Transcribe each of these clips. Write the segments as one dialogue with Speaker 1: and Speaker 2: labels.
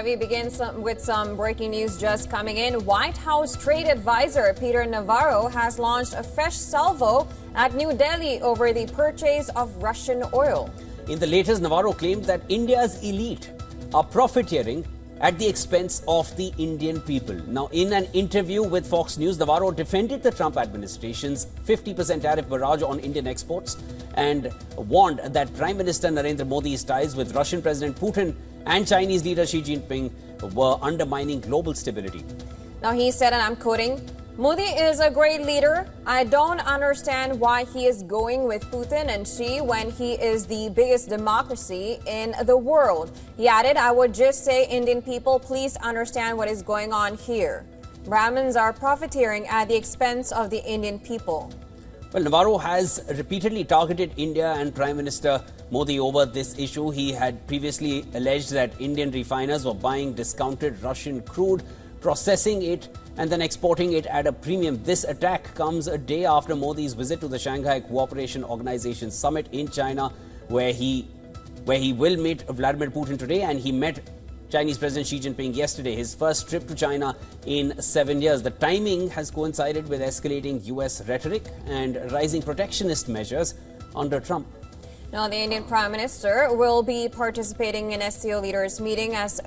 Speaker 1: right, we begin with some breaking news just coming in. White House trade advisor Peter Navarro has launched a fresh salvo at New Delhi over the purchase of Russian oil.
Speaker 2: In the latest, Navarro claimed that India's elite are profiteering at the expense of the Indian people. Now, in an interview with Fox News, Navarro defended the Trump administration's 50% tariff barrage on Indian exports and warned that Prime Minister Narendra Modi's ties with Russian President Putin and Chinese leader Xi Jinping were undermining global stability.
Speaker 1: Now, he said, and I'm quoting, "Modi is a great leader. I don't understand why he is going with Putin and Xi when he is the biggest democracy in the world." He added, "I would just say, Indian people, please understand what is going on here. Brahmins are profiteering at the expense of the Indian people."
Speaker 2: Well, Navarro has repeatedly targeted India and Prime Minister Modi over this issue. He had previously alleged that Indian refiners were buying discounted Russian crude, processing it and then exporting it at a premium. This attack comes a day after Modi's visit to the Shanghai Cooperation Organization summit in China, where he will meet Vladimir Putin today, and he met Chinese President Xi Jinping yesterday, his first trip to China in 7 years. The timing has coincided with escalating US rhetoric and rising protectionist measures under Trump.
Speaker 1: Now, the Indian Prime Minister will be participating in SCO leaders meeting, as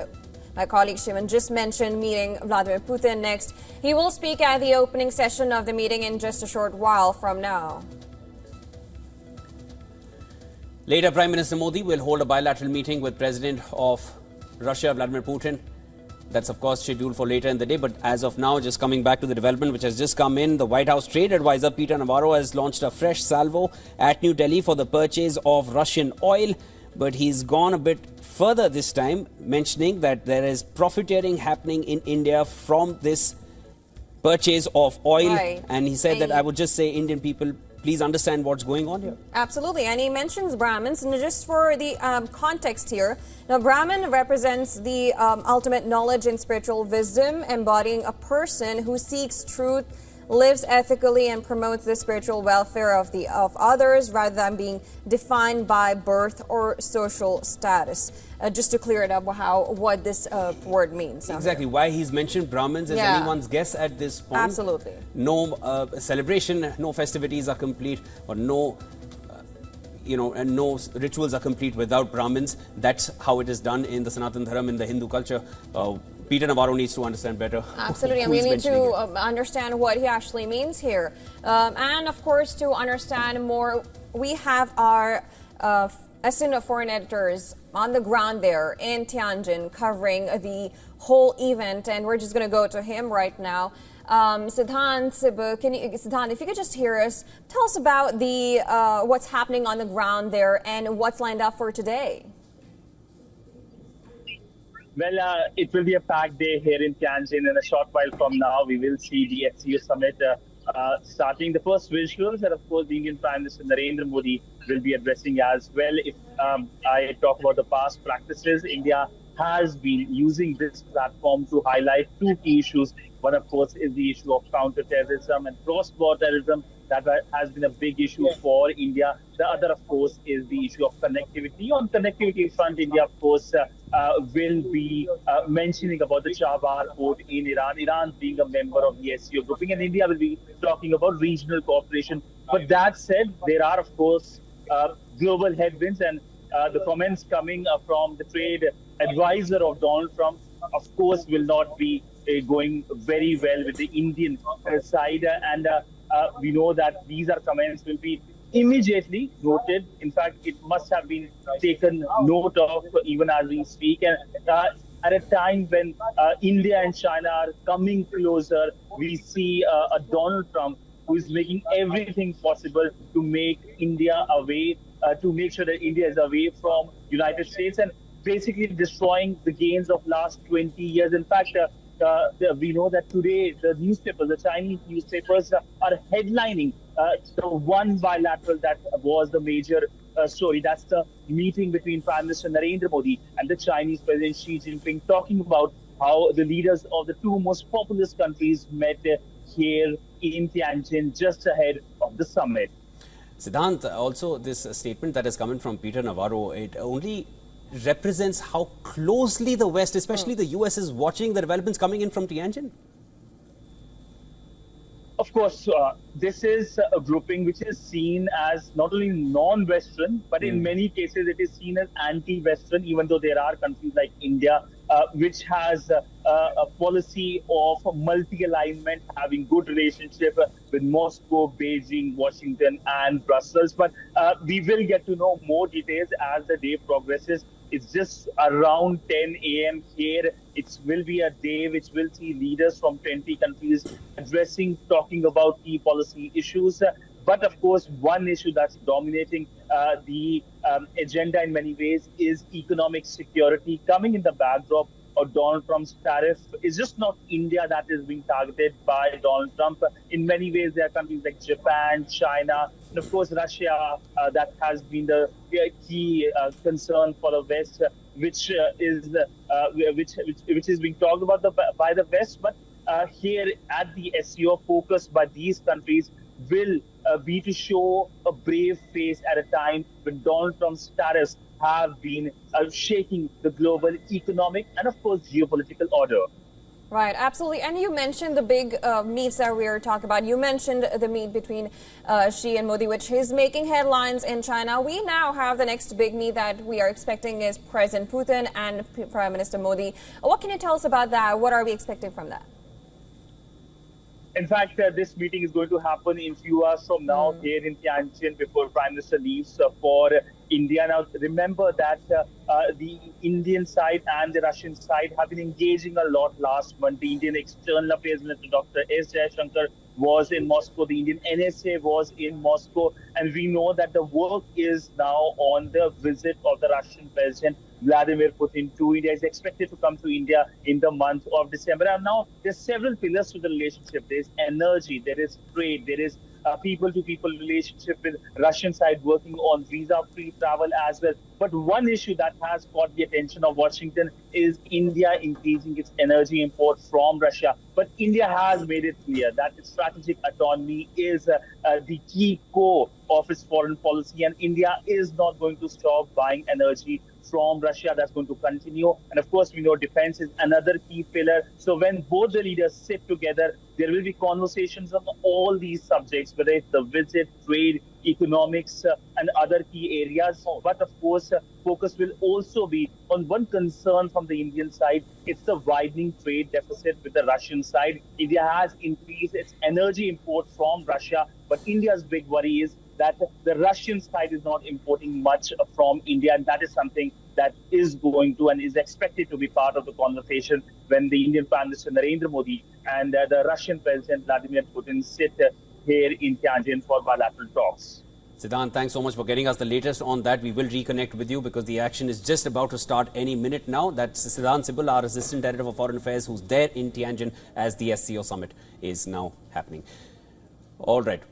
Speaker 1: my colleague Shivan just mentioned, meeting Vladimir Putin next. He will speak at the opening session of the meeting in just a short while from now.
Speaker 2: Later, Prime Minister Modi will hold a bilateral meeting with President of Russia, Vladimir Putin. That's, of course, scheduled for later in the day. But as of now, just coming back to the development which has just come in, the White House trade advisor Peter Navarro has launched a fresh salvo at New Delhi for the purchase of Russian oil. But he's gone a bit further this time, mentioning that there is profiteering happening in India from this purchase of oil.
Speaker 1: Right.
Speaker 2: And he said that I would just say, Indian people, please understand what's going on here.
Speaker 1: Absolutely. And he mentions Brahmins. And just for the context here, now Brahmin represents the ultimate knowledge and spiritual wisdom, embodying a person who seeks truth, lives ethically, and promotes the spiritual welfare of others rather than being defined by birth or social status. Just to clear it up, what this word means.
Speaker 2: Exactly. Why he's mentioned Brahmins is anyone's guess at this point.
Speaker 1: Absolutely.
Speaker 2: No celebration, no festivities are complete, or no, and no rituals are complete without Brahmins. That's how it is done in the Sanatan Dharam, in the Hindu culture. Peter Navarro needs to understand better.
Speaker 1: Absolutely, and we need to understand what he actually means here. And of course, to understand more, we have our assistant foreign editors on the ground there in Tianjin covering the whole event, and we're just going to go to him right now. Siddhant, Siddhant, if you could just hear us, tell us about the what's happening on the ground there and what's lined up for today.
Speaker 3: Well, it will be a packed day here in Tianjin. In a short while from now, we will see the SCO summit starting. The first visuals that, of course, the Indian Prime Minister Narendra Modi will be addressing as well. If I talk about the past practices, India has been using this platform to highlight two key issues. One, of course, is the issue of counter-terrorism and cross-border terrorism. That has been a big issue for India. The other, of course, is the issue of connectivity. On connectivity front, India, of course, will be mentioning about the Chabahar port in Iran, Iran being a member of the SCO grouping, and India will be talking about regional cooperation. But that said, there are, of course, global headwinds, and the comments coming from the trade advisor of Donald Trump, of course, will not be going very well with the Indian side. And we know that these are comments will be immediately noted. In fact, it must have been taken note of even as we speak. And at a time when India and China are coming closer, we see a Donald Trump who is making everything possible to make India away, to make sure that India is away from United States, and basically destroying the gains of last 20 years. In fact, we know that today the newspapers, the Chinese newspapers, are headlining the one bilateral that was the major story. That's the meeting between Prime Minister Narendra Modi and the Chinese President Xi Jinping, talking about how the leaders of the two most populous countries met here in Tianjin just ahead of the summit.
Speaker 2: Siddhant, also this statement that is coming from Peter Navarro, it only represents how closely the West, especially the US, is watching the developments coming in from Tianjin?
Speaker 3: Of course, this is a grouping which is seen as not only non-Western, but in many cases it is seen as anti-Western, even though there are countries like India, which has a policy of multi-alignment, having good relationship with Moscow, Beijing, Washington, and Brussels. But we will get to know more details as the day progresses. It's just around 10 a.m. here. It will be a day which will see leaders from 20 countries talking about key policy issues. But of course, one issue that's dominating the agenda in many ways is economic security, coming in the backdrop of Donald Trump's tariff. It's just not India that is being targeted by Donald Trump. In many ways, there are countries like Japan, China, and of course Russia that has been the key concern for the West, which is being talked about by the West. But here at the SCO, focus by these countries will be to show a brave face at a time when Donald Trump's tariffs have been shaking the global economic and, of course, geopolitical order.
Speaker 1: Right, absolutely. And you mentioned the big meets that we were talking about. You mentioned the meet between Xi and Modi, which is making headlines in China. We now have the next big meet that we are expecting is President Putin and Prime Minister Modi. What can you tell us about that? What are we expecting from that?
Speaker 3: In fact, this meeting is going to happen in few hours from now here in Tianjin before Prime Minister leaves for India. Now, remember that the Indian side and the Russian side have been engaging a lot last month. The Indian External Affairs Minister, Dr. S. Jaishankar, was in Moscow. The Indian NSA was in Moscow. And we know that the work is now on the visit of the Russian President Vladimir Putin to India. Is expected to come to India in the month of December. And now there's several pillars to the relationship. There's energy, there is trade, there is people-to-people relationship with Russian side working on visa-free travel as well. But one issue that has caught the attention of Washington is India increasing its energy imports from Russia. But India has made it clear that its strategic autonomy is the key core of its foreign policy, and India is not going to stop buying energy from Russia. That's going to continue. And of course, we know defense is another key pillar. So when both the leaders sit together, there will be conversations on all these subjects, whether it's the visit, trade, economics, and other key areas. But of course, focus will also be on one concern from the Indian side. It's the widening trade deficit with the Russian side. India has increased its energy import from Russia, but India's big worry is that the Russian side is not importing much from India, and that is something that is going to and is expected to be part of the conversation when the Indian Prime Minister Narendra Modi and the Russian President Vladimir Putin sit here in Tianjin for bilateral talks.
Speaker 2: Siddhant, thanks so much for getting us the latest on that. We will reconnect with you because the action is just about to start any minute now. That's Siddhant Sibal, our Assistant Director for Foreign Affairs, who's there in Tianjin as the SCO summit is now happening. All right.